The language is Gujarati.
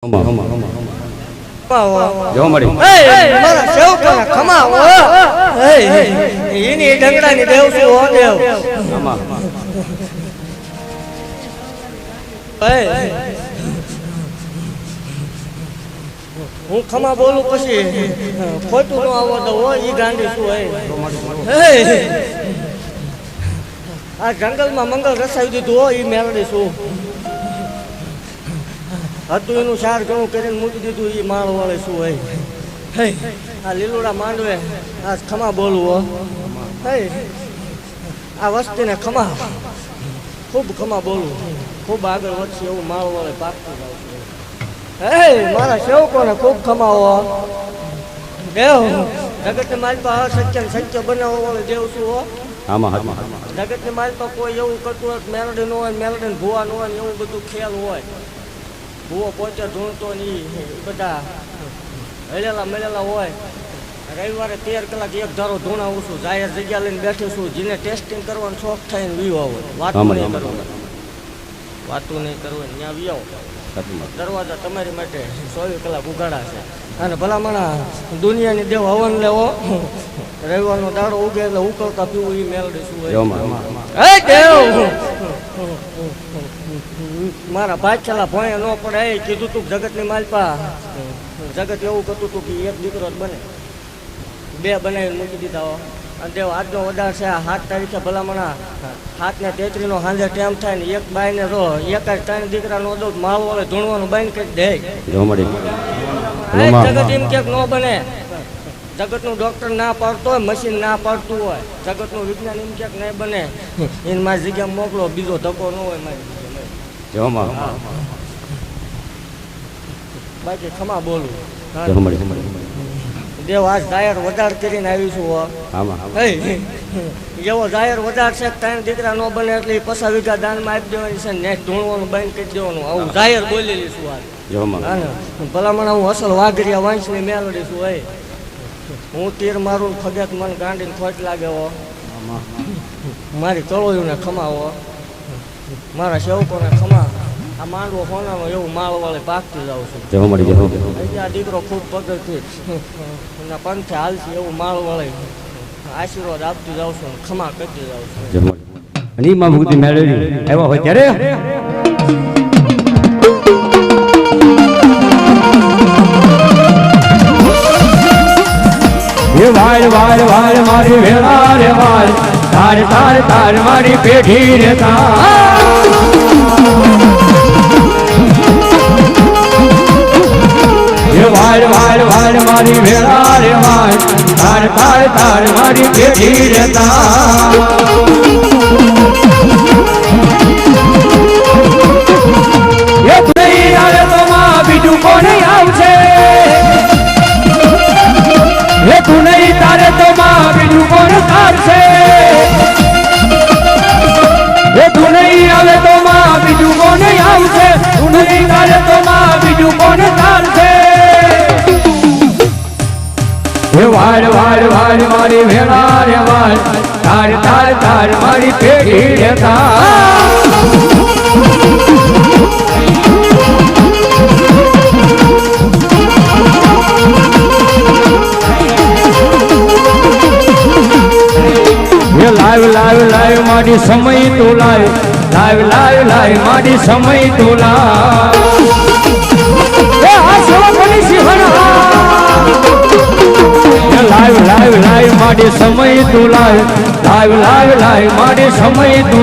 જો મળી મારા સેવકોને ખમાવો એની ડંગડાની દેવ છું હો દેવ હું ખમા બોલું પછી ખોટું ન આવો તો હોય ઈ ગાંડી શું આ જંગલમાં મંગલ રસાવી દીધું હોય ઈ મેળડી શું હતું એનું સાર ઘણું કરીને મૂકી દીધું એ માળ વાળે શું હોય આ લીલુડા માંડવે આ ખમા બોલવું હો આ વસ્તીને ખમા ખૂબ ખમા બોલવું ખૂબ આગળ વધશે એવું માળ વાળે પાકતું જાવ મારા સેવકોને ખૂબ ખમાવો દેવ જગતની માલપા સત્ય સત્ય બનાવવા વાળો દેવ શું હો જગતની માલપા કોઈ એવું કરતું હોય મેલડી ન હોય મેલડી ભૂવા ન હોય એવું બધું ખેલ હોય ભૂવો પોચે ઢૂંઢતો નહીં બધા હળેલા મળેલા હોય રવિવારે 13 કલાક એક ધારો ધૂણાવું છું જાહેર જગ્યા લઈને બેઠું છું જેને ટેસ્ટિંગ કરવાનો શોખ થાય ને વીવો હોય વાતું નહીં કરવાની ત્યાં વીવો દરવાજા તમારી માટે 24 કલાક ઉગાડા છે અને ભલામણા દુનિયાની દેવ હવન લેવો રવિવારનો દાડો ઉગે એટલે ઉકળતા પીવું એ મેલડી શું હોય મારા ભાઈ ભોંય ન પડે કીધું તું જગતની માલપા જગત એવું કરતું હતું કે એક દીકરો જ બને બે બનાવીને મૂકી દીધા અને દેવ આજનો વધાર છે 7 તારીખે ભલામણા 7 ને 33 નો સાંજે ટાઈમ થાય ને એક બાઈને રો એક જ 3 દીકરાનો દઉં માલ વાળે ધૂણવાનું બંધ કરી દે જગત એમ ક્યાંક ન બને જગતનું ડોક્ટર ના પાડતો હોય મશીન ના પાડતું હોય જગતનું વિજ્ઞાન એમ ક્યાંક નહીં બને એને મારી જગ્યા મોકલો બીજો ધક્કો ન હોય મારી બાકી ખમા બોલું દેવ આજ જાહેર વધાર કરીને આવીશું એવો જાહેર વધાર છે 3 દીકરા ન બને એટલે 50 વીઘા દાનમાં આપી દેવાની છે ને ધૂણવાનું બંધ કરી દેવાનું આવું જાહેર બોલેલી છું આજ ભલામણ હું અસલ વાઘરિયા વાંચની મેલડી છું હું તીર મારું ફગત મને ગાંડીને ખોટ લાગે મારી કળોયુંને ખમાવો મારા સેવકોને ખમા આ માંડવો હોનાનો એવું માળ વાળે પાકતી જાઉં છું આ દીકરો ખૂબ પગથી પંથે હાલશે એવું માળ વાળે આશીર્વાદ આપતી જાઉં છું ખમા કરતી જાઉં છું મારી વેળા રે વાલ તાર તાર તાર મારી પેઢી રે વાલ વાલ વાલ મારી વેળા રે વાલ તાર તાર તાર મારી પેઢી રે બીજું કોણ આવશે તું નહીં તારે તો માં બીજું કોણ તારશે તું નહીં આવે તો માં બીજું કોણ આવશે તું નહીં તારે તો માં બીજું કોણ તારશે વાળ વાળ વાળ મારી વેળા રે વાળ તાર તાર તાર મારી પેઢી રે લાઈવ લાઈવ લાઈવ મારી સમય તો લાઈવ લાઈવ લાઈવ લાઈવ મારી સમય તો લાઈવ લાઈવ લાઈવ મારી સમય તો લાઈવ લાઈવ લાઈવ લાઈવ મારી સમય તો